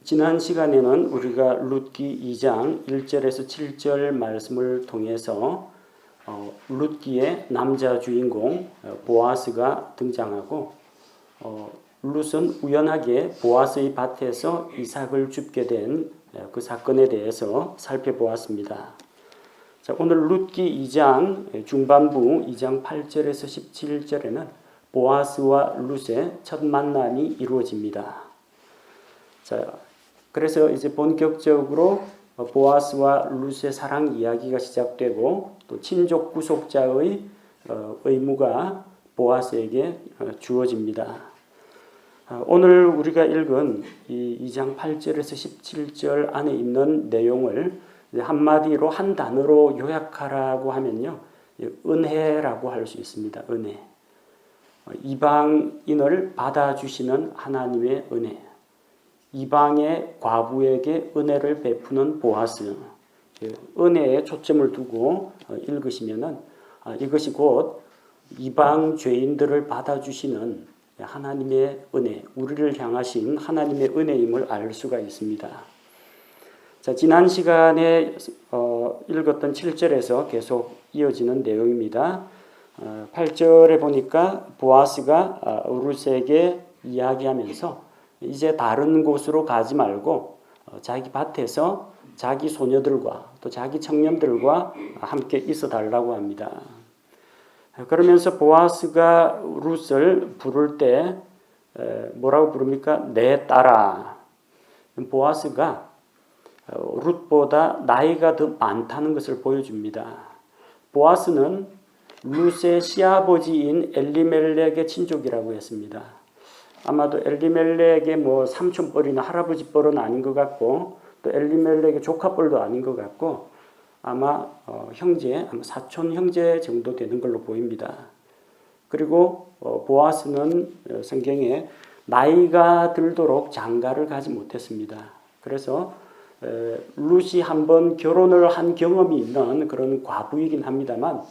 지난 시간에는 우리가 룻기 2장 1절에서 7절 말씀을 통해서 룻기의 남자 주인공 보아스가 등장하고 룻은 우연하게 보아스의 밭에서 이삭을 줍게 된 그 사건에 대해서 살펴보았습니다. 자, 오늘 룻기 2장 중반부 2장 8절에서 17절에는 보아스와 룻의 첫 만남이 이루어집니다. 자, 그래서 이제 본격적으로 보아스와 룻의 사랑 이야기가 시작되고 또 친족 구속자의 의무가 보아스에게 주어집니다. 오늘 우리가 읽은 이 2장 8절에서 17절 안에 있는 내용을 한마디로 한 단어로 요약하라고 하면요, 은혜라고 할 수 있습니다. 은혜. 이방인을 받아주시는 하나님의 은혜. 이방의 과부에게 은혜를 베푸는 보아스. 은혜에 초점을 두고 읽으시면은 이것이 곧 이방 죄인들을 받아주시는 하나님의 은혜, 우리를 향하신 하나님의 은혜임을 알 수가 있습니다. 자, 지난 시간에 읽었던 7절에서 계속 이어지는 내용입니다. 8절에 보니까 보아스가 룻에게 이야기하면서 이제 다른 곳으로 가지 말고 자기 밭에서 자기 소녀들과 또 자기 청년들과 함께 있어 달라고 합니다. 그러면서 보아스가 룻을 부를 때 뭐라고 부릅니까? 내 딸아. 보아스가 룻보다 나이가 더 많다는 것을 보여줍니다. 보아스는 룻의 시아버지인 엘리멜렉의 친족이라고 했습니다. 아마도 엘리멜렉의 뭐 삼촌뻘이나 할아버지뻘은 아닌 것 같고 또 엘리멜렉의 조카뻘도 아닌 것 같고 아마 사촌 형제 정도 되는 걸로 보입니다. 그리고 보아스는 성경에 나이가 들도록 장가를 가지 못했습니다. 그래서 룻이 한번 결혼을 한 경험이 있는 그런 과부이긴 합니다만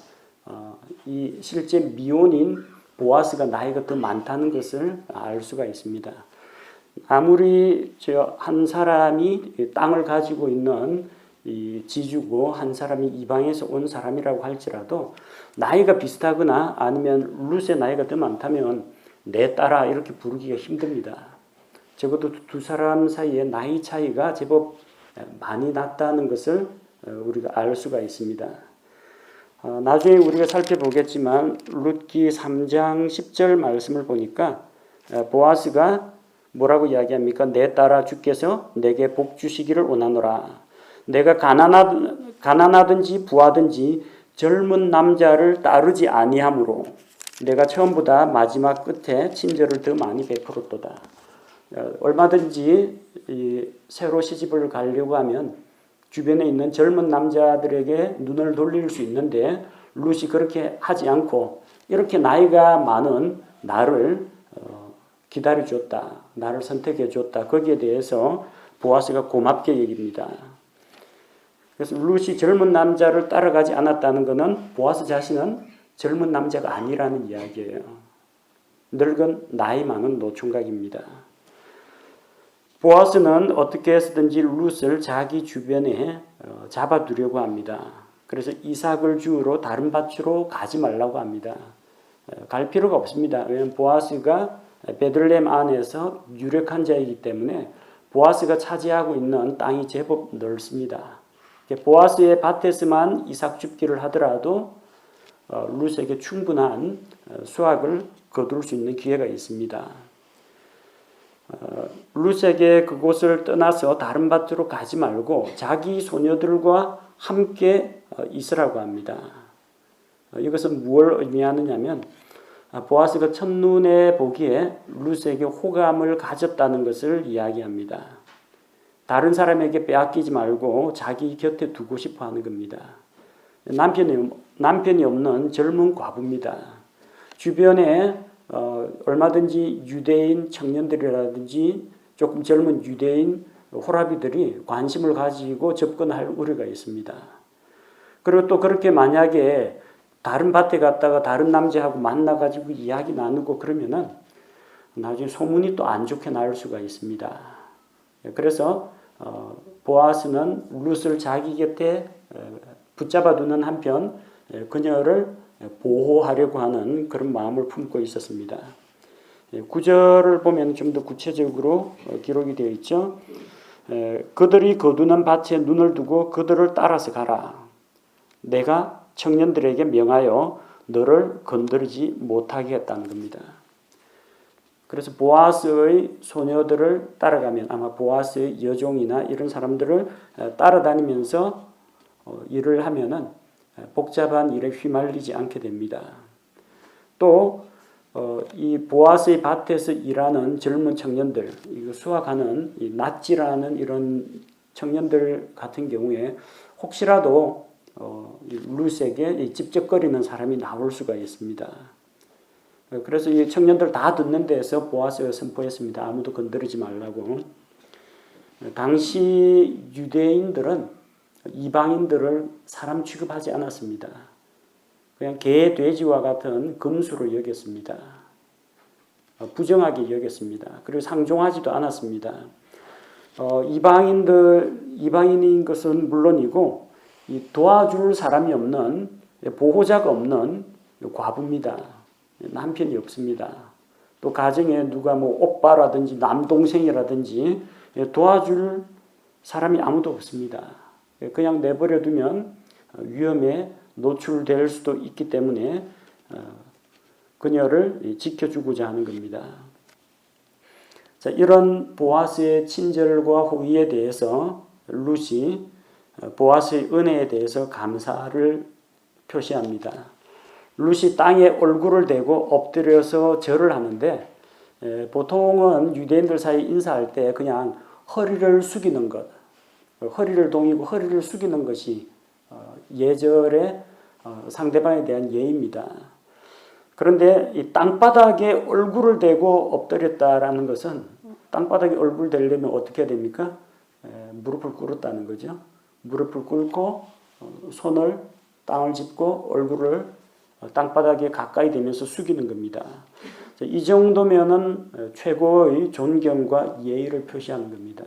이 실제 미혼인 보아스가 나이가 더 많다는 것을 알 수가 있습니다. 아무리 한 사람이 땅을 가지고 있는 이 지주고 한 사람이 이방에서 온 사람이라고 할지라도 나이가 비슷하거나 아니면 룻의 나이가 더 많다면 내 딸아 이렇게 부르기가 힘듭니다. 적어도 두 사람 사이에 나이 차이가 제법 많이 났다는 것을 우리가 알 수가 있습니다. 나중에 우리가 살펴보겠지만 룻기 3장 10절 말씀을 보니까 보아스가 뭐라고 이야기합니까? 내 딸아 주께서 내게 복 주시기를 원하노라. 내가 가난하든지 부하든지 젊은 남자를 따르지 아니하므로 내가 처음보다 마지막 끝에 친절을 더 많이 베풀었도다. 얼마든지 새로 시집을 가려고 하면 주변에 있는 젊은 남자들에게 눈을 돌릴 수 있는데 룻이 그렇게 하지 않고 이렇게 나이가 많은 나를 기다려줬다. 나를 선택해줬다. 거기에 대해서 보아스가 고맙게 여깁니다. 그래서 룻이 젊은 남자를 따라가지 않았다는 것은 보아스 자신은 젊은 남자가 아니라는 이야기예요. 늙은 나이 많은 노총각입니다. 보아스는 어떻게 해서든지 룻을 자기 주변에 잡아두려고 합니다. 그래서 이삭을 주우러 다른 밭으로 가지 말라고 합니다. 갈 필요가 없습니다. 왜냐하면 보아스가 베들레헴 안에서 유력한 자이기 때문에 보아스가 차지하고 있는 땅이 제법 넓습니다. 보아스의 밭에서만 이삭 줍기를 하더라도 룻에게 충분한 수확을 거둘 수 있는 기회가 있습니다. 룻에게 그곳을 떠나서 다른 밭으로 가지 말고 자기 소녀들과 함께 있으라고 합니다. 이것은 무엇을 의미하느냐면 보아스가 첫눈에 보기에 룻에게 호감을 가졌다는 것을 이야기합니다. 다른 사람에게 빼앗기지 말고 자기 곁에 두고 싶어 하는 겁니다. 남편이 없는 젊은 과부입니다. 주변에 얼마든지 유대인 청년들이라든지 조금 젊은 유대인 호라비들이 관심을 가지고 접근할 우려가 있습니다. 그리고 또 그렇게 만약에 다른 밭에 갔다가 다른 남자하고 만나가지고 이야기 나누고 그러면은 나중에 소문이 또 안 좋게 날 수가 있습니다. 그래서 보아스는 룻을 자기 곁에 붙잡아 두는 한편 그녀를 보호하려고 하는 그런 마음을 품고 있었습니다. 9절을 보면 좀 더 구체적으로 기록이 되어 있죠. 그들이 거두는 밭에 눈을 두고 그들을 따라서 가라. 내가 청년들에게 명하여 너를 건드리지 못하게 했다는 겁니다. 그래서 보아스의 소녀들을 따라가면 아마 보아스의 여종이나 이런 사람들을 따라다니면서 일을 하면은 복잡한 일에 휘말리지 않게 됩니다. 또 이 보아스의 밭에서 일하는 젊은 청년들, 이거 수확하는 이 낫지라는 이런 청년들 같은 경우에 혹시라도 룻에게 찝쩍거리는 사람이 나올 수가 있습니다. 그래서 이 청년들 다 듣는 데서 보아스가 선포했습니다. 아무도 건드리지 말라고. 당시 유대인들은 이방인들을 사람 취급하지 않았습니다. 그냥 개, 돼지와 같은 금수로 여겼습니다. 부정하게 여겼습니다. 그리고 상종하지도 않았습니다. 이방인인 것은 물론이고 이 도와줄 사람이 없는 보호자가 없는 과부입니다. 남편이 없습니다. 또 가정에 누가 뭐 오빠라든지 남동생이라든지 도와줄 사람이 아무도 없습니다. 그냥 내버려 두면 위험에 노출될 수도 있기 때문에 그녀를 지켜주고자 하는 겁니다. 자, 이런 보아스의 친절과 호의에 대해서 룻이 보아스의 은혜에 대해서 감사를 표시합니다. 룻이 땅에 얼굴을 대고 엎드려서 절을 하는데 보통은 유대인들 사이 인사할 때 그냥 허리를 숙이는 것, 허리를 동이고 허리를 숙이는 것이 예절의 상대방에 대한 예입니다. 그런데 이 땅바닥에 얼굴을 대고 엎드렸다라는 것은 땅바닥에 얼굴 대려면 어떻게 해야 됩니까? 무릎을 꿇었다는 거죠. 무릎을 꿇고 손을 땅을 짚고 얼굴을 땅바닥에 가까이 대면서 숙이는 겁니다. 이 정도면은 최고의 존경과 예의를 표시하는 겁니다.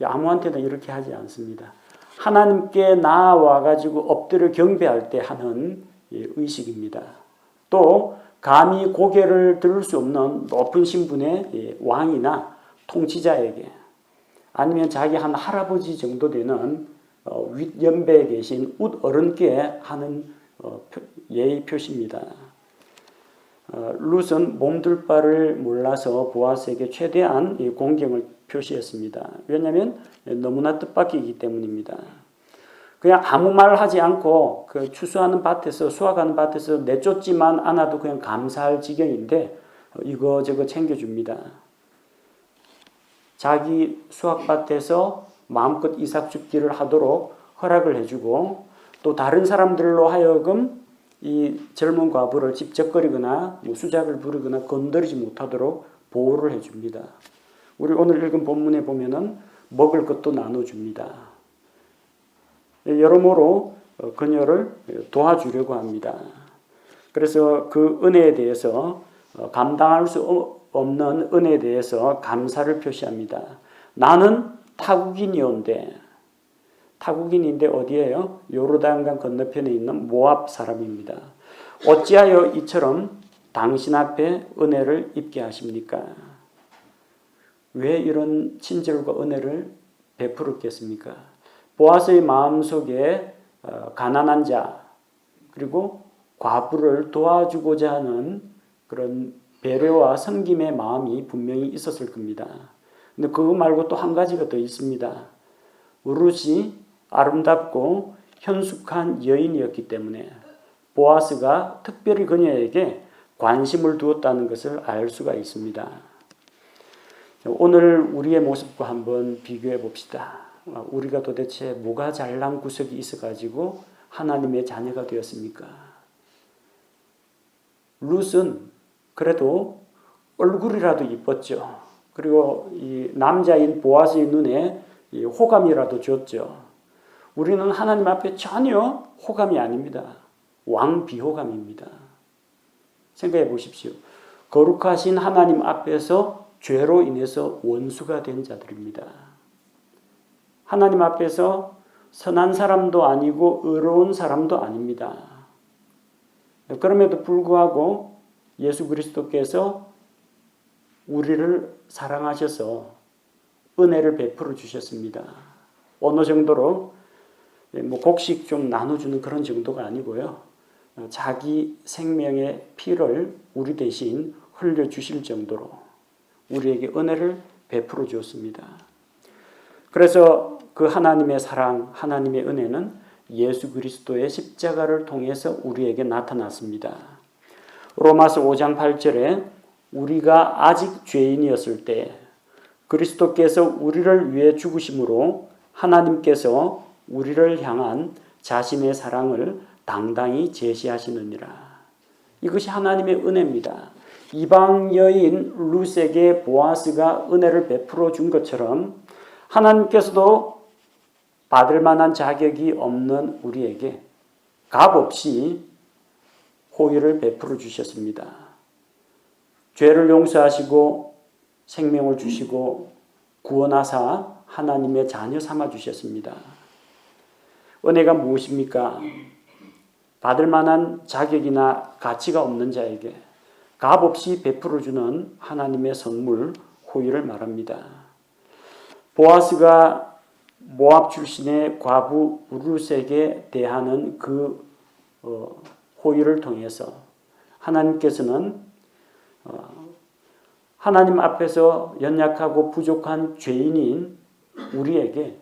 아무한테나 이렇게 하지 않습니다. 하나님께 나아와가지고 엎드려 경배할 때 하는 의식입니다. 또 감히 고개를 들을 수 없는 높은 신분의 왕이나 통치자에게 아니면 자기 한 할아버지 정도 되는 윗연배에 계신 웃어른께 하는 예의 표시입니다. 룻은 몸둘 바를 몰라서 보아스에게 최대한 공경을 표시했습니다. 왜냐하면 너무나 뜻밖이기 때문입니다. 그냥 아무 말 하지 않고 그 추수하는 밭에서 수확하는 밭에서 내쫓지만 않아도 그냥 감사할 지경인데 이거저거 챙겨줍니다. 자기 수확밭에서 마음껏 이삭 줍기를 하도록 허락을 해주고 또 다른 사람들로 하여금 이 젊은 과부를 집적거리거나 수작을 부리거나 건드리지 못하도록 보호를 해줍니다. 우리 오늘 읽은 본문에 보면은 먹을 것도 나눠줍니다. 여러모로 그녀를 도와주려고 합니다. 그래서 그 은혜에 대해서 감당할 수 없는 은혜에 대해서 감사를 표시합니다. 나는 타국인인데 어디에요? 요르단강 건너편에 있는 모압 사람입니다. 어찌하여 이처럼 당신 앞에 은혜를 입게 하십니까? 왜 이런 친절과 은혜를 베풀었겠습니까? 보아스의 마음속에 가난한 자 그리고 과부를 도와주고자 하는 그런 배려와 섬김의 마음이 분명히 있었을 겁니다. 근데 그거 말고 또 한 가지가 더 있습니다. 룻이 아름답고 현숙한 여인이었기 때문에 보아스가 특별히 그녀에게 관심을 두었다는 것을 알 수가 있습니다. 오늘 우리의 모습과 한번 비교해 봅시다. 우리가 도대체 뭐가 잘난 구석이 있어가지고 하나님의 자녀가 되었습니까? 룻은 그래도 얼굴이라도 이뻤죠. 그리고 이 남자인 보아스의 눈에 호감이라도 줬죠. 우리는 하나님 앞에 전혀 호감이 아닙니다. 왕비호감입니다. 생각해 보십시오. 거룩하신 하나님 앞에서 죄로 인해서 원수가 된 자들입니다. 하나님 앞에서 선한 사람도 아니고 의로운 사람도 아닙니다. 그럼에도 불구하고 예수 그리스도께서 우리를 사랑하셔서 은혜를 베풀어 주셨습니다. 어느 정도로 곡식 좀 나눠주는 그런 정도가 아니고요. 자기 생명의 피를 우리 대신 흘려주실 정도로 우리에게 은혜를 베풀어 주었습니다. 그래서 그 하나님의 사랑, 하나님의 은혜는 예수 그리스도의 십자가를 통해서 우리에게 나타났습니다. 로마서 5장 8절에 우리가 아직 죄인이었을 때 그리스도께서 우리를 위해 죽으심으로 하나님께서 우리를 향한 자신의 사랑을 당당히 제시하시느니라. 이것이 하나님의 은혜입니다. 이방 여인 룻에게 보아스가 은혜를 베풀어 준 것처럼 하나님께서도 받을 만한 자격이 없는 우리에게 값없이 호의를 베풀어 주셨습니다. 죄를 용서하시고 생명을 주시고 구원하사 하나님의 자녀 삼아 주셨습니다. 은혜가 무엇입니까? 받을 만한 자격이나 가치가 없는 자에게 값없이 베풀어 주는 하나님의 선물, 호의를 말합니다. 보아스가 모압 출신의 과부 룻에게 대하는 그 호의를 통해서 하나님께서는 하나님 앞에서 연약하고 부족한 죄인인 우리에게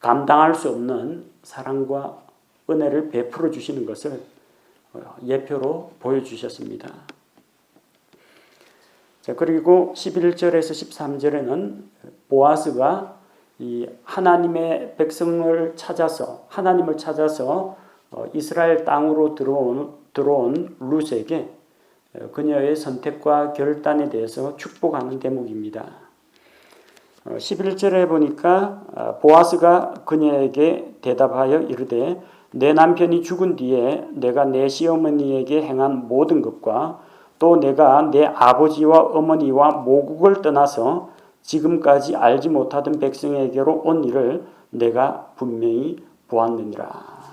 감당할 수 없는 사랑과 은혜를 베풀어 주시는 것을 예표로 보여주셨습니다. 자, 그리고 11절에서 13절에는 보아스가 이 하나님의 백성을 찾아서 하나님을 찾아서 이스라엘 땅으로 들어온 룻에게 그녀의 선택과 결단에 대해서 축복하는 대목입니다. 11절에 보니까 보아스가 그녀에게 대답하여 이르되 내 남편이 죽은 뒤에 내가 내 시어머니에게 행한 모든 것과 또 내가 내 아버지와 어머니와 모국을 떠나서 지금까지 알지 못하던 백성에게로 온 일을 내가 분명히 보았느니라.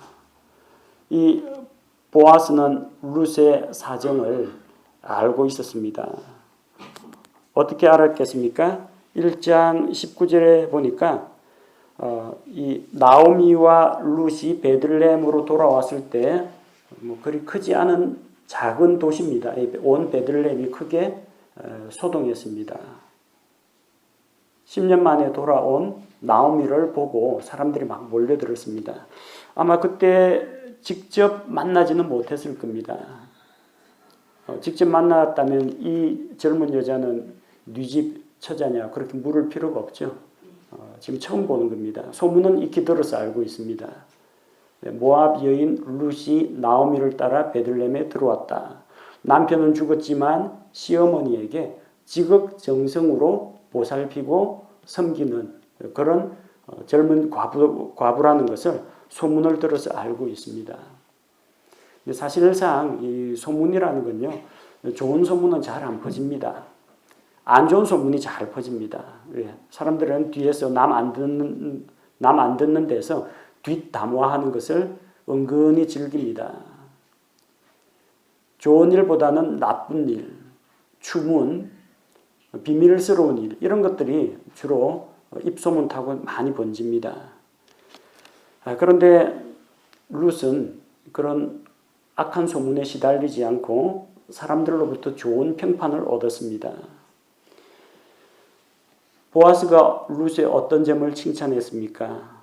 이 보아스는 룻의 사정을 알고 있었습니다. 어떻게 알았겠습니까? 1장 19절에 보니까 이 나오미와 룻이 베들레헴으로 돌아왔을 때 그리 크지 않은 작은 도시입니다. 온 베들레헴이 크게 소동했습니다. 10년 만에 돌아온 나오미를 보고 사람들이 막 몰려들었습니다. 아마 그때 직접 만나지는 못했을 겁니다. 직접 만났다면 이 젊은 여자는 네 집 처자냐 그렇게 물을 필요가 없죠. 지금 처음 보는 겁니다. 소문은 익히 들어서 알고 있습니다. 모압 여인 룻이 나오미를 따라 베들레헴에 들어왔다. 남편은 죽었지만 시어머니에게 지극정성으로 보살피고 섬기는 그런 젊은 과부라는 것을 소문을 들어서 알고 있습니다. 근데 사실상 이 소문이라는 건요, 좋은 소문은 잘 안 퍼집니다. 안 좋은 소문이 잘 퍼집니다. 사람들은 뒤에서 남 안 듣는 데서 뒷담화하는 것을 은근히 즐깁니다. 좋은 일보다는 나쁜 일, 추문, 비밀스러운 일 이런 것들이 주로 입소문 타고 많이 번집니다. 그런데 룻은 그런 악한 소문에 시달리지 않고 사람들로부터 좋은 평판을 얻었습니다. 보아스가 룻의 어떤 점을 칭찬했습니까?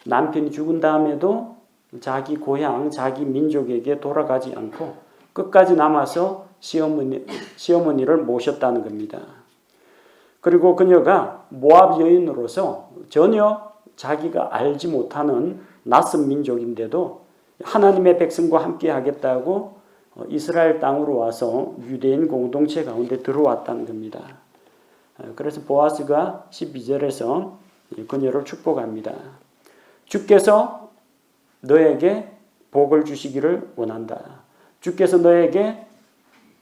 남편이 죽은 다음에도 자기 고향, 자기 민족에게 돌아가지 않고 끝까지 남아서 시어머니를 모셨다는 겁니다. 그리고 그녀가 모압 여인으로서 전혀 자기가 알지 못하는 낯선 민족인데도 하나님의 백성과 함께 하겠다고 이스라엘 땅으로 와서 유대인 공동체 가운데 들어왔다는 겁니다. 그래서 보아스가 12절에서 그녀를 축복합니다. 주께서 너에게 복을 주시기를 원한다. 주께서 너에게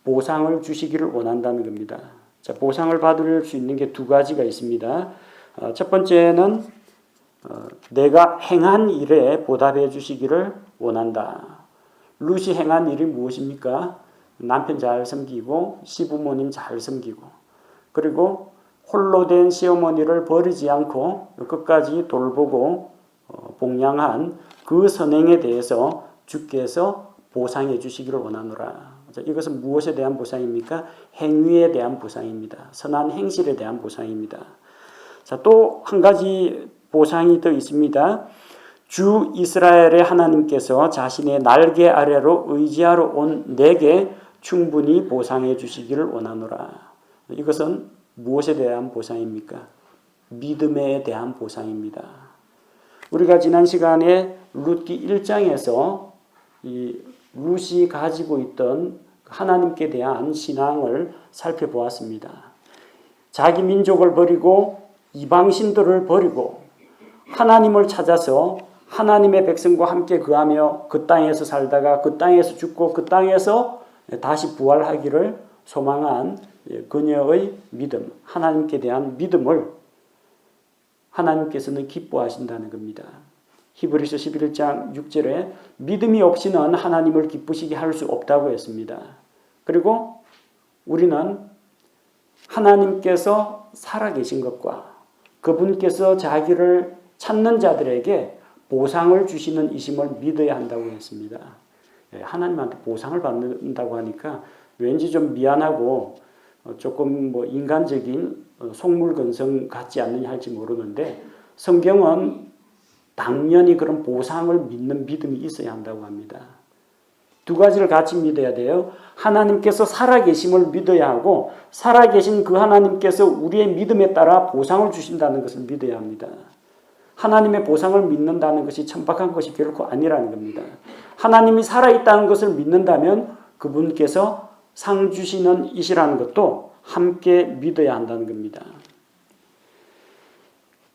보상을 주시기를 원한다는 겁니다. 자, 보상을 받을 수 있는 게 두 가지가 있습니다. 첫 번째는 내가 행한 일에 보답해 주시기를 원한다. 룻이 행한 일이 무엇입니까? 남편 잘 섬기고 시부모님 잘 섬기고 그리고 홀로 된 시어머니를 버리지 않고 끝까지 돌보고 봉양한 그 선행에 대해서 주께서 보상해 주시기를 원하노라. 자, 이것은 무엇에 대한 보상입니까? 행위에 대한 보상입니다. 선한 행실에 대한 보상입니다. 자, 또 한 가지 보상이 더 있습니다. 주 이스라엘의 하나님께서 자신의 날개 아래로 의지하러 온 내게 충분히 보상해 주시기를 원하노라. 이것은 무엇에 대한 보상입니까? 믿음에 대한 보상입니다. 우리가 지난 시간에 룻기 1장에서 이 룻이 가지고 있던 하나님께 대한 신앙을 살펴보았습니다. 자기 민족을 버리고 이방신들을 버리고 하나님을 찾아서 하나님의 백성과 함께 거하며 그 땅에서 살다가 그 땅에서 죽고 그 땅에서 다시 부활하기를 소망한 그녀의 믿음, 하나님께 대한 믿음을 하나님께서는 기뻐하신다는 겁니다. 히브리서 11장 6절에 믿음이 없이는 하나님을 기쁘시게 할 수 없다고 했습니다. 그리고 우리는 하나님께서 살아계신 것과 그분께서 자기를 찾는 자들에게 보상을 주시는 이심을 믿어야 한다고 했습니다. 하나님한테 보상을 받는다고 하니까 왠지 좀 미안하고 조금 인간적인 속물건성 같지 않느냐 할지 모르는데 성경은 당연히 그런 보상을 믿는 믿음이 있어야 한다고 합니다. 두 가지를 같이 믿어야 돼요. 하나님께서 살아계심을 믿어야 하고 살아계신 그 하나님께서 우리의 믿음에 따라 보상을 주신다는 것을 믿어야 합니다. 하나님의 보상을 믿는다는 것이 천박한 것이 결코 아니라는 겁니다. 하나님이 살아있다는 것을 믿는다면 그분께서 상 주시는 이시라는 것도 함께 믿어야 한다는 겁니다.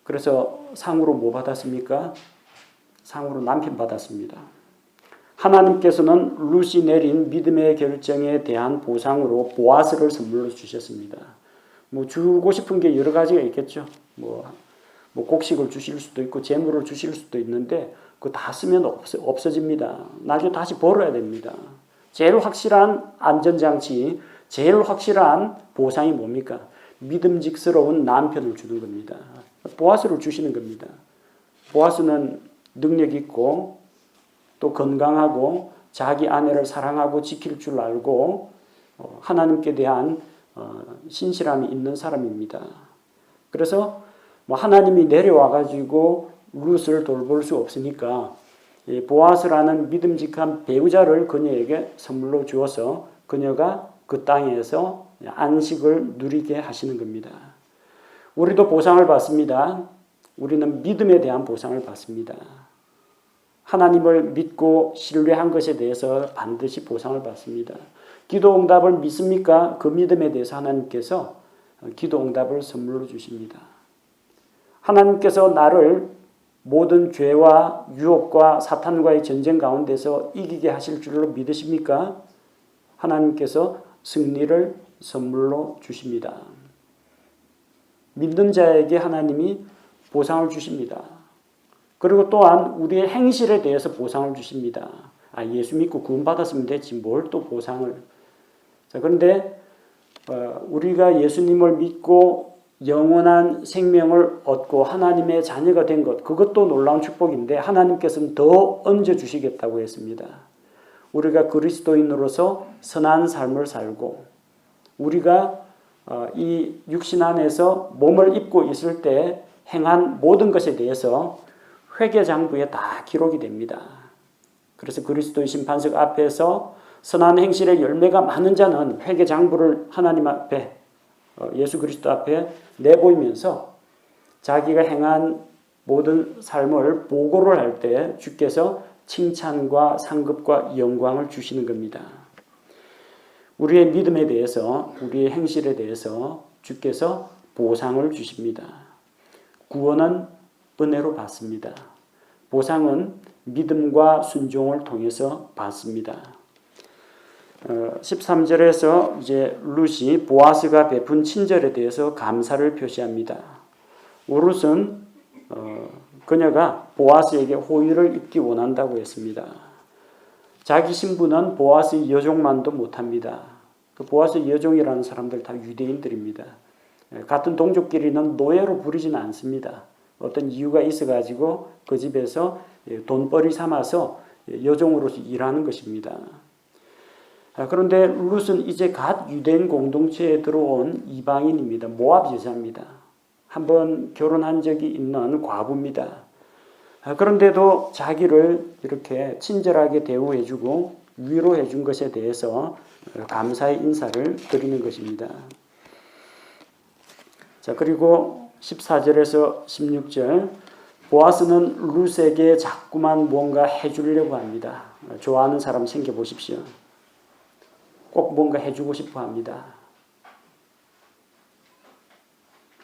그래서 상으로 뭐 받았습니까? 상으로 남편 받았습니다. 하나님께서는 룻이 내린 믿음의 결정에 대한 보상으로 보아스를 선물로 주셨습니다. 주고 싶은 게 여러 가지가 있겠죠. 곡식을 주실 수도 있고 재물을 주실 수도 있는데 그거 다 쓰면 없어집니다. 나중에 다시 벌어야 됩니다. 제일 확실한 안전장치, 제일 확실한 보상이 뭡니까? 믿음직스러운 남편을 주는 겁니다. 보아스를 주시는 겁니다. 보아스는 능력 있고 또 건강하고 자기 아내를 사랑하고 지킬 줄 알고 하나님께 대한 신실함이 있는 사람입니다. 그래서 하나님이 내려와 가지고 룻을 돌볼 수 없으니까 보아스라는 믿음직한 배우자를 그녀에게 선물로 주어서 그녀가 그 땅에서 안식을 누리게 하시는 겁니다. 우리도 보상을 받습니다. 우리는 믿음에 대한 보상을 받습니다. 하나님을 믿고 신뢰한 것에 대해서 반드시 보상을 받습니다. 기도 응답을 믿습니까? 그 믿음에 대해서 하나님께서 기도 응답을 선물로 주십니다. 하나님께서 나를 모든 죄와 유혹과 사탄과의 전쟁 가운데서 이기게 하실 줄로 믿으십니까? 하나님께서 승리를 선물로 주십니다. 믿는 자에게 하나님이 보상을 주십니다. 그리고 또한 우리의 행실에 대해서 보상을 주십니다. 예수 믿고 구원받았으면 됐지 뭘 또 보상을. 자, 그런데 우리가 예수님을 믿고 영원한 생명을 얻고 하나님의 자녀가 된 것, 그것도 놀라운 축복인데 하나님께서는 더 얹어주시겠다고 했습니다. 우리가 그리스도인으로서 선한 삶을 살고 우리가 이 육신 안에서 몸을 입고 있을 때 행한 모든 것에 대해서 회개장부에 다 기록이 됩니다. 그래서 그리스도의 심판석 앞에서 선한 행실의 열매가 많은 자는 회개장부를 하나님 앞에 예수 그리스도 앞에 내보이면서 자기가 행한 모든 삶을 보고를 할 때 주께서 칭찬과 상급과 영광을 주시는 겁니다. 우리의 믿음에 대해서 우리의 행실에 대해서 주께서 보상을 주십니다. 구원은 은혜로 받습니다. 보상은 믿음과 순종을 통해서 받습니다. 13절에서 이제 룻이 보아스가 베푼 친절에 대해서 감사를 표시합니다. 룻은 그녀가 보아스에게 호의를 입기 원한다고 했습니다. 자기 신부는 보아스의 여종만도 못합니다. 그 보아스의 여종이라는 사람들 다 유대인들입니다. 같은 동족끼리는 노예로 부리지는 않습니다. 어떤 이유가 있어가지고 그 집에서 돈벌이 삼아서 여종으로서 일하는 것입니다. 그런데 룻은 이제 갓 유대인 공동체에 들어온 이방인입니다. 모압 여자입니다. 한번 결혼한 적이 있는 과부입니다. 그런데도 자기를 이렇게 친절하게 대우해주고 위로해준 것에 대해서 감사의 인사를 드리는 것입니다. 자, 그리고 14절에서 16절 보아스는 룻에게 자꾸만 뭔가 해주려고 합니다. 좋아하는 사람 생겨보십시오. 꼭 뭔가 해주고 싶어 합니다.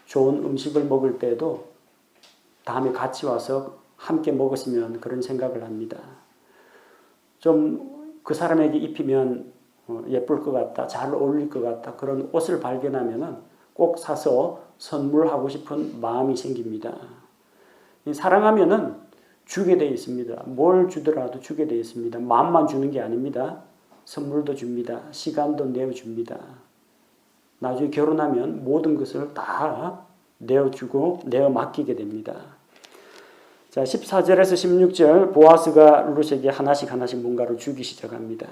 좋은 음식을 먹을 때도 다음에 같이 와서 함께 먹었으면 그런 생각을 합니다. 좀 그 사람에게 입히면 예쁠 것 같다, 잘 어울릴 것 같다, 그런 옷을 발견하면 꼭 사서 선물하고 싶은 마음이 생깁니다. 사랑하면은 주게 되어 있습니다. 뭘 주더라도 주게 되어 있습니다. 마음만 주는 게 아닙니다. 선물도 줍니다. 시간도 내어줍니다. 나중에 결혼하면 모든 것을 다 내어주고 내어 맡기게 됩니다. 자, 14절에서 16절 보아스가 룻에게 하나씩 뭔가를 주기 시작합니다.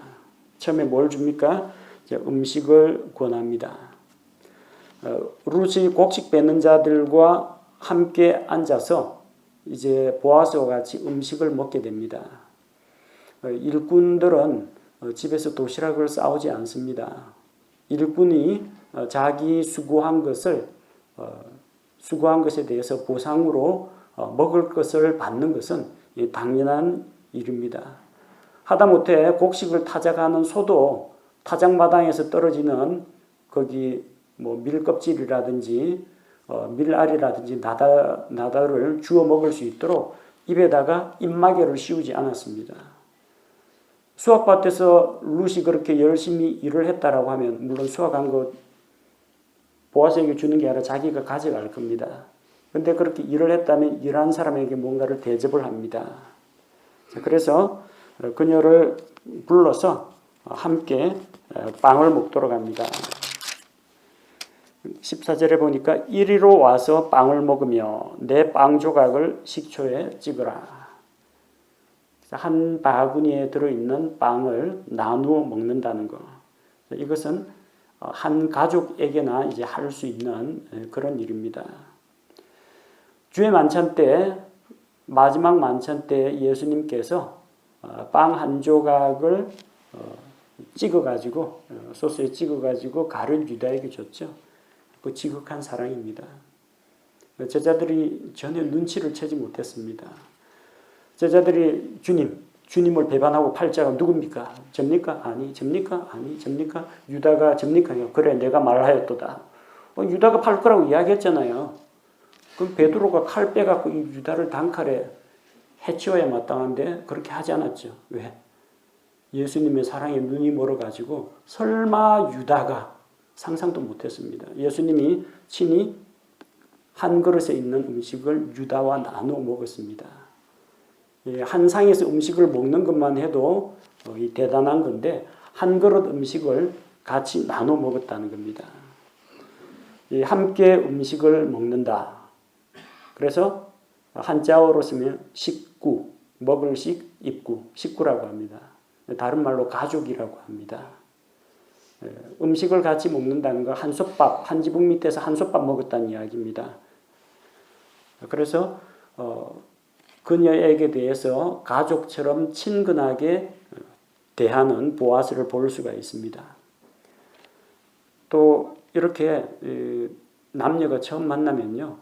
처음에 뭘 줍니까? 음식을 권합니다. 룻이 곡식 뺏는 자들과 함께 앉아서 이제 보아스와 같이 음식을 먹게 됩니다. 일꾼들은 집에서 도시락을 싸오지 않습니다. 일꾼이 자기 수고한 것에 대해서 보상으로 먹을 것을 받는 것은 당연한 일입니다. 하다못해 곡식을 타작하는 소도 타작마당에서 떨어지는 거기 밀껍질이라든지 밀알이라든지 나다를 주워 먹을 수 있도록 입에다가 입마개를 씌우지 않았습니다. 수확밭에서 룻이 그렇게 열심히 일을 했다라고 하면 물론 수확한 것 보아스에게 주는 게 아니라 자기가 가져갈 겁니다. 그런데 그렇게 일을 했다면 일한 사람에게 뭔가를 대접을 합니다. 그래서 그녀를 불러서 함께 빵을 먹도록 합니다. 14절에 보니까 이리로 와서 빵을 먹으며 내 빵 조각을 식초에 찍으라. 한 바구니에 들어있는 빵을 나누어 먹는다는 것. 이것은 한 가족에게나 이제 할 수 있는 그런 일입니다. 주의 만찬 때, 마지막 만찬 때 예수님께서 빵 한 조각을 찍어가지고, 소스에 찍어가지고 가룟 유다에게 줬죠. 그 지극한 사랑입니다. 제자들이 전혀 눈치를 채지 못했습니다. 제자들이 주님을 배반하고 팔자가 누굽니까? 접니까? 아니. 접니까? 아니. 접니까? 유다가 접니까? 그래, 내가 말하였도다. 유다가 팔 거라고 이야기했잖아요. 그럼 베드로가 칼 빼갖고 이 유다를 단칼에 해치워야 마땅한데 그렇게 하지 않았죠. 왜? 예수님의 사랑에 눈이 멀어가지고 설마 유다가 상상도 못했습니다. 예수님이 친히 한 그릇에 있는 음식을 유다와 나눠 먹었습니다. 한 상에서 음식을 먹는 것만 해도 대단한 건데 한 그릇 음식을 같이 나눠 먹었다는 겁니다. 함께 음식을 먹는다. 그래서 한자어로 쓰면 식구, 먹을 식, 입구, 식구라고 합니다. 다른 말로 가족이라고 합니다. 음식을 같이 먹는다는 거 한솥밥, 한 지붕 밑에서 한솥밥 먹었다는 이야기입니다. 그래서 그녀에게 대해서 가족처럼 친근하게 대하는 보아스를 볼 수가 있습니다. 또 이렇게 남녀가 처음 만나면요.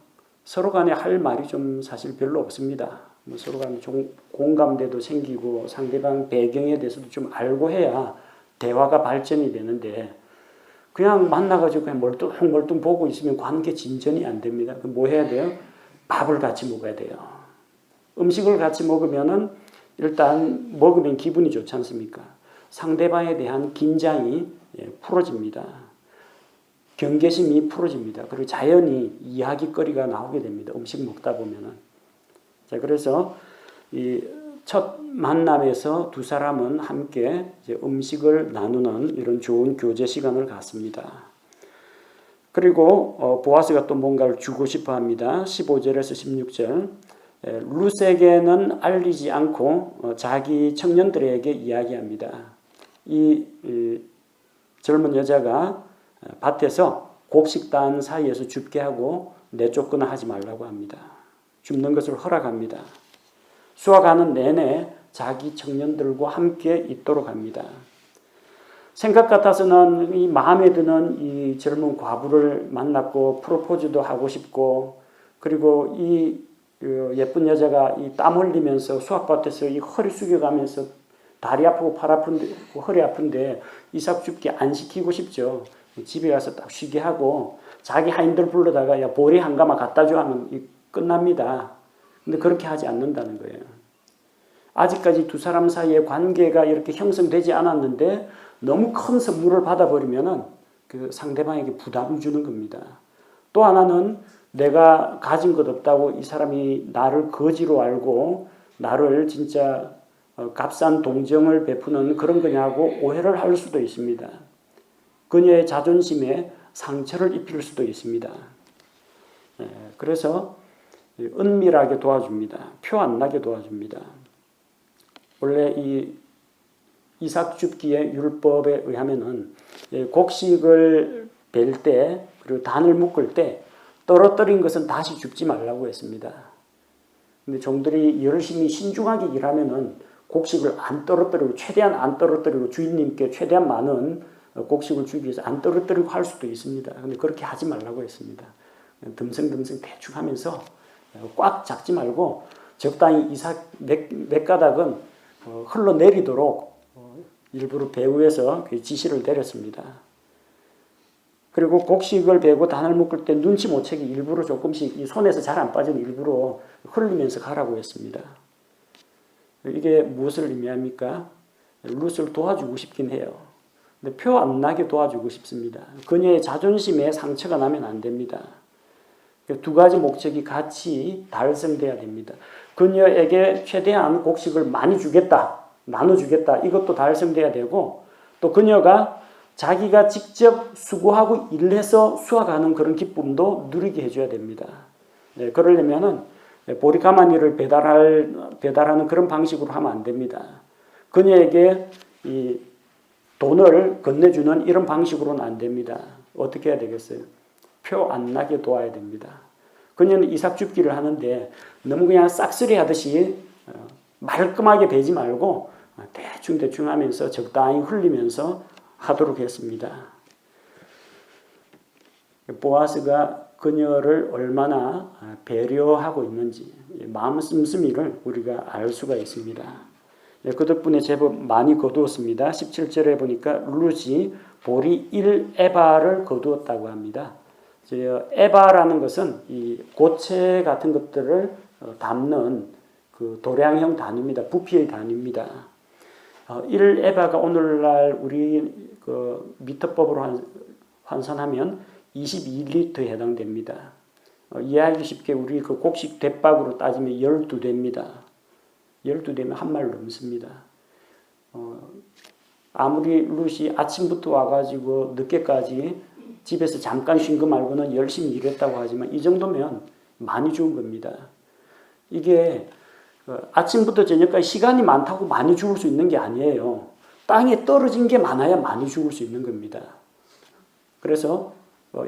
서로 간에 할 말이 좀 사실 별로 없습니다. 서로 간에 좀 공감대도 생기고 상대방 배경에 대해서도 좀 알고 해야 대화가 발전이 되는데 그냥 만나가지고 그냥 멀뚱멀뚱 보고 있으면 관계 진전이 안 됩니다. 뭐 해야 돼요? 밥을 같이 먹어야 돼요. 음식을 같이 먹으면은 일단 먹으면 기분이 좋지 않습니까? 상대방에 대한 긴장이 풀어집니다. 경계심이 풀어집니다. 그리고 자연히 이야기거리가 나오게 됩니다. 음식 먹다 보면은. 자, 그래서 이 첫 만남에서 두 사람은 함께 이제 음식을 나누는 이런 좋은 교제 시간을 갖습니다. 그리고 보아스가 또 뭔가를 주고 싶어 합니다. 15절에서 16절. 룻에게는 알리지 않고 자기 청년들에게 이야기합니다. 이 젊은 여자가 밭에서 곡식단 사이에서 줍게 하고 내쫓거나 하지 말라고 합니다. 줍는 것을 허락합니다. 수확하는 내내 자기 청년들과 함께 있도록 합니다. 생각 같아서는 이 마음에 드는 이 젊은 과부를 만났고 프로포즈도 하고 싶고, 그리고 이 예쁜 여자가 이 땀 흘리면서 수확밭에서 이 허리 숙여가면서 다리 아프고 팔 아픈데 허리 아픈데 이삭 줍기 안 시키고 싶죠. 집에 가서 딱 쉬게 하고 자기 하인들 불러다가 야 보리 한 가마 갖다 줘 하면 끝납니다. 근데 그렇게 하지 않는다는 거예요. 아직까지 두 사람 사이의 관계가 이렇게 형성되지 않았는데 너무 큰 선물을 받아버리면은 그 상대방에게 부담을 주는 겁니다. 또 하나는 내가 가진 것 없다고 이 사람이 나를 거지로 알고 나를 진짜 값싼 동정을 베푸는 그런 거냐고 오해를 할 수도 있습니다. 그녀의 자존심에 상처를 입힐 수도 있습니다. 그래서 은밀하게 도와줍니다. 표 안 나게 도와줍니다. 원래 이 이삭 줍기의 율법에 의하면은 곡식을 벨 때 그리고 단을 묶을 때 떨어뜨린 것은 다시 줍지 말라고 했습니다. 근데 종들이 열심히 신중하게 일하면은 곡식을 안 떨어뜨리고 최대한 안 떨어뜨리고 주인님께 최대한 많은 곡식을 주기 위해서 안 떨어뜨리고 할 수도 있습니다. 근데 그렇게 하지 말라고 했습니다. 듬성듬성 대충 하면서 꽉 잡지 말고 적당히 이삭 몇 가닥은 흘러내리도록 일부러 배후에서 지시를 내렸습니다. 그리고 곡식을 베고 단을 묶을 때 눈치 못 채게 일부러 조금씩 이 손에서 잘 안 빠지는 일부러 흘리면서 가라고 했습니다. 이게 무엇을 의미합니까? 룻을 도와주고 싶긴 해요. 근데 표 안 나게 도와주고 싶습니다. 그녀의 자존심에 상처가 나면 안 됩니다. 두 가지 목적이 같이 달성돼야 됩니다. 그녀에게 최대한 곡식을 많이 주겠다, 나눠주겠다, 이것도 달성돼야 되고, 또 그녀가 자기가 직접 수고하고 일해서 수확하는 그런 기쁨도 누리게 해줘야 됩니다. 그러려면은 보리가마니를 배달하는 그런 방식으로 하면 안 됩니다. 그녀에게 이 돈을 건네주는 이런 방식으로는 안 됩니다. 어떻게 해야 되겠어요? 표 안 나게 도와야 됩니다. 그녀는 이삭 줍기를 하는데 너무 그냥 싹쓸이 하듯이 말끔하게 베지 말고 대충 하면서 적당히 흘리면서 하도록 했습니다. 보아스가 그녀를 얼마나 배려하고 있는지 마음 씀씀이를 우리가 알 수가 있습니다. 그 덕분에 제법 많이 거두었습니다. 17절에 보니까 룻이 보리 1에바를 거두었다고 합니다. 에바라는 것은 이 고체 같은 것들을 담는 그 도량형 단위입니다. 부피의 단위입니다. 1에바가 오늘날 우리 그 미터법으로 환산하면 22리터에 해당됩니다. 이해하기 쉽게 우리 그 곡식 대박으로 따지면 12대입니다. 12대면 한 말 넘습니다. 아무리 룻이 아침부터 와가지고 늦게까지 집에서 잠깐 쉰 거 말고는 열심히 일했다고 하지만 이 정도면 많이 죽은 겁니다. 이게 아침부터 저녁까지 시간이 많다고 많이 죽을 수 있는 게 아니에요. 땅에 떨어진 게 많아야 많이 죽을 수 있는 겁니다. 그래서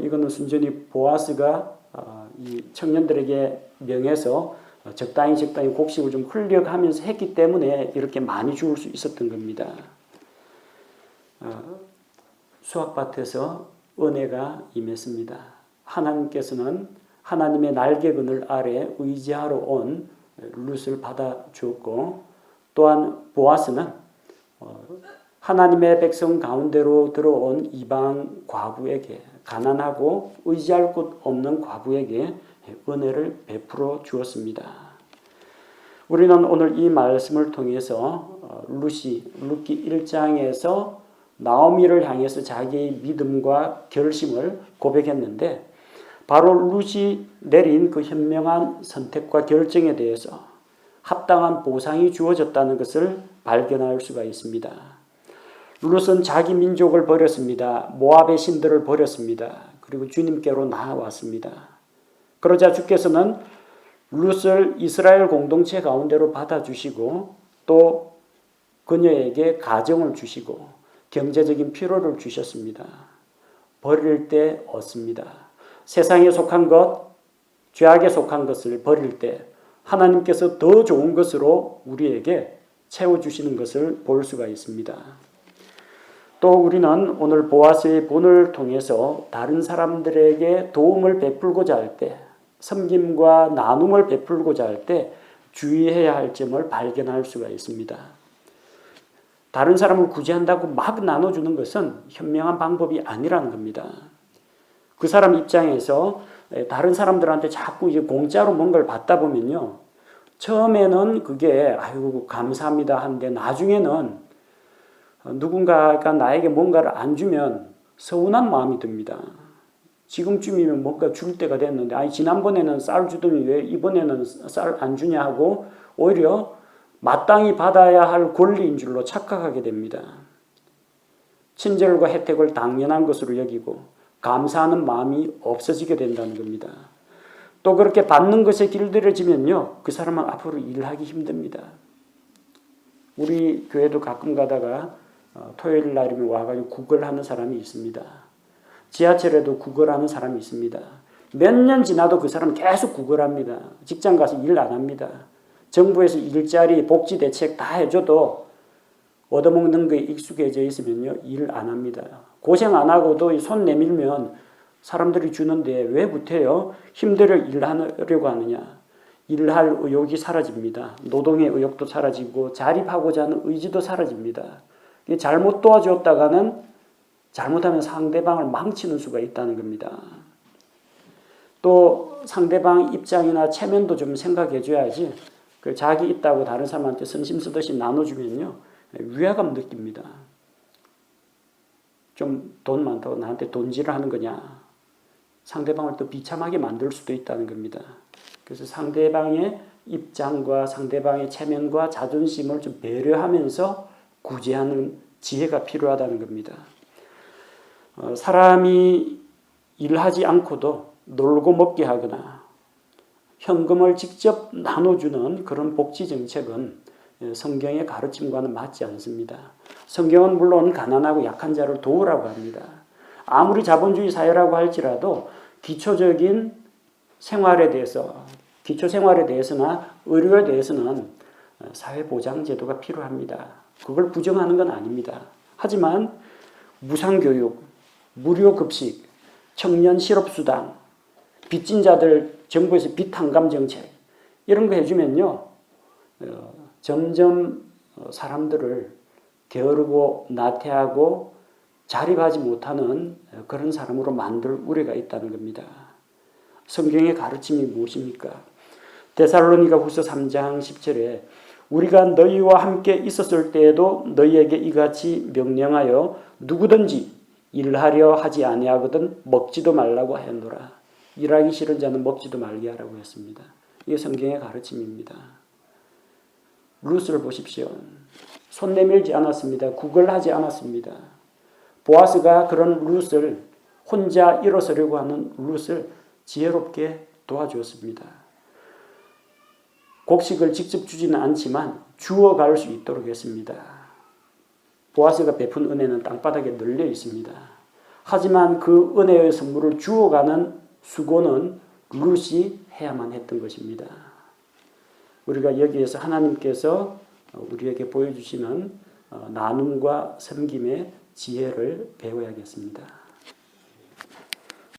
이거는 순전히 보아스가 이 청년들에게 명해서 적당히 곡식을 좀 흘려가면서 했기 때문에 이렇게 많이 죽을 수 있었던 겁니다. 수확밭에서 은혜가 임했습니다. 하나님께서는 하나님의 날개그늘 아래 의지하러 온 룻을 받아주었고, 또한 보아스는 하나님의 백성 가운데로 들어온 이방 과부에게, 가난하고 의지할 곳 없는 과부에게 은혜를 베풀어 주었습니다. 우리는 오늘 이 말씀을 통해서 룻기 1장에서 나오미를 향해서 자기의 믿음과 결심을 고백했는데 바로 룻이 내린 그 현명한 선택과 결정에 대해서 합당한 보상이 주어졌다는 것을 발견할 수가 있습니다. 룻은 자기 민족을 버렸습니다. 모압의 신들을 버렸습니다. 그리고 주님께로 나아왔습니다. 그러자 주께서는 룻을 이스라엘 공동체 가운데로 받아주시고 또 그녀에게 가정을 주시고 경제적인 필요를 주셨습니다. 버릴 때 얻습니다. 세상에 속한 것, 죄악에 속한 것을 버릴 때 하나님께서 더 좋은 것으로 우리에게 채워주시는 것을 볼 수가 있습니다. 또 우리는 오늘 보아스의 본을 통해서 다른 사람들에게 도움을 베풀고자 할 때, 섬김과 나눔을 베풀고자 할 때 주의해야 할 점을 발견할 수가 있습니다. 다른 사람을 구제한다고 막 나눠주는 것은 현명한 방법이 아니라는 겁니다. 그 사람 입장에서 다른 사람들한테 자꾸 이제 공짜로 뭔가를 받다 보면요. 처음에는 그게 아이고 감사합니다 하는데 나중에는 누군가가 나에게 뭔가를 안 주면 서운한 마음이 듭니다. 지금쯤이면 뭔가 줄 때가 됐는데 아니 지난번에는 쌀 주더니 왜 이번에는 쌀 안 주냐 하고 오히려 마땅히 받아야 할 권리인 줄로 착각하게 됩니다. 친절과 혜택을 당연한 것으로 여기고 감사하는 마음이 없어지게 된다는 겁니다. 또 그렇게 받는 것에 길들여지면요. 그 사람은 앞으로 일하기 힘듭니다. 우리 교회도 가끔 가다가 토요일 날이면 와가지고 구걸하는 사람이 있습니다. 지하철에도 구걸하는 사람이 있습니다. 몇 년 지나도 그 사람은 계속 구걸합니다. 직장 가서 일 안 합니다. 정부에서 일자리, 복지 대책 다 해줘도 얻어먹는 거에 익숙해져 있으면요. 일 안 합니다. 고생 안 하고도 손 내밀면 사람들이 주는데 왜 못해요? 힘들어 일하려고 하느냐. 일할 의욕이 사라집니다. 노동의 의욕도 사라지고 자립하고자 하는 의지도 사라집니다. 잘못 도와줬다가는 잘못하면 상대방을 망치는 수가 있다는 겁니다. 또 상대방 입장이나 체면도 좀 생각해 줘야지 자기 있다고 다른 사람한테 선심 쓰듯이 나눠주면요. 위화감 느낍니다. 좀 돈 많다고 나한테 돈질을 하는 거냐. 상대방을 또 비참하게 만들 수도 있다는 겁니다. 그래서 상대방의 입장과 상대방의 체면과 자존심을 좀 배려하면서 구제하는 지혜가 필요하다는 겁니다. 사람이 일하지 않고도 놀고 먹게 하거나 현금을 직접 나눠주는 그런 복지 정책은 성경의 가르침과는 맞지 않습니다. 성경은 물론 가난하고 약한 자를 도우라고 합니다. 아무리 자본주의 사회라고 할지라도 기초적인 생활에 대해서, 기초 생활에 대해서나 의료에 대해서는 사회보장제도가 필요합니다. 그걸 부정하는 건 아닙니다. 하지만 무상교육, 무료급식, 청년 실업수당, 빚진 자들 정부에서 빚탕감 정책 이런 거 해주면요. 점점 사람들을 게으르고 나태하고 자립하지 못하는 그런 사람으로 만들 우려가 있다는 겁니다. 성경의 가르침이 무엇입니까? 데살로니가 후서 3장 10절에 우리가 너희와 함께 있었을 때에도 너희에게 이같이 명령하여 누구든지 일하려 하지 아니하거든 먹지도 말라고 하였노라. 일하기 싫은 자는 먹지도 말게 하라고 했습니다. 이게 성경의 가르침입니다. 룻을 보십시오. 손 내밀지 않았습니다. 구걸하지 않았습니다. 보아스가 그런 룻을 혼자 일어서려고 하는 룻을 지혜롭게 도와주었습니다. 곡식을 직접 주지는 않지만 주어갈 수 있도록 했습니다. 보아스가 베푼 은혜는 땅바닥에 널려 있습니다. 하지만 그 은혜의 선물을 주어가는 수고는 룻이 해야만 했던 것입니다. 우리가 여기에서 하나님께서 우리에게 보여주시는 나눔과 섬김의 지혜를 배워야겠습니다.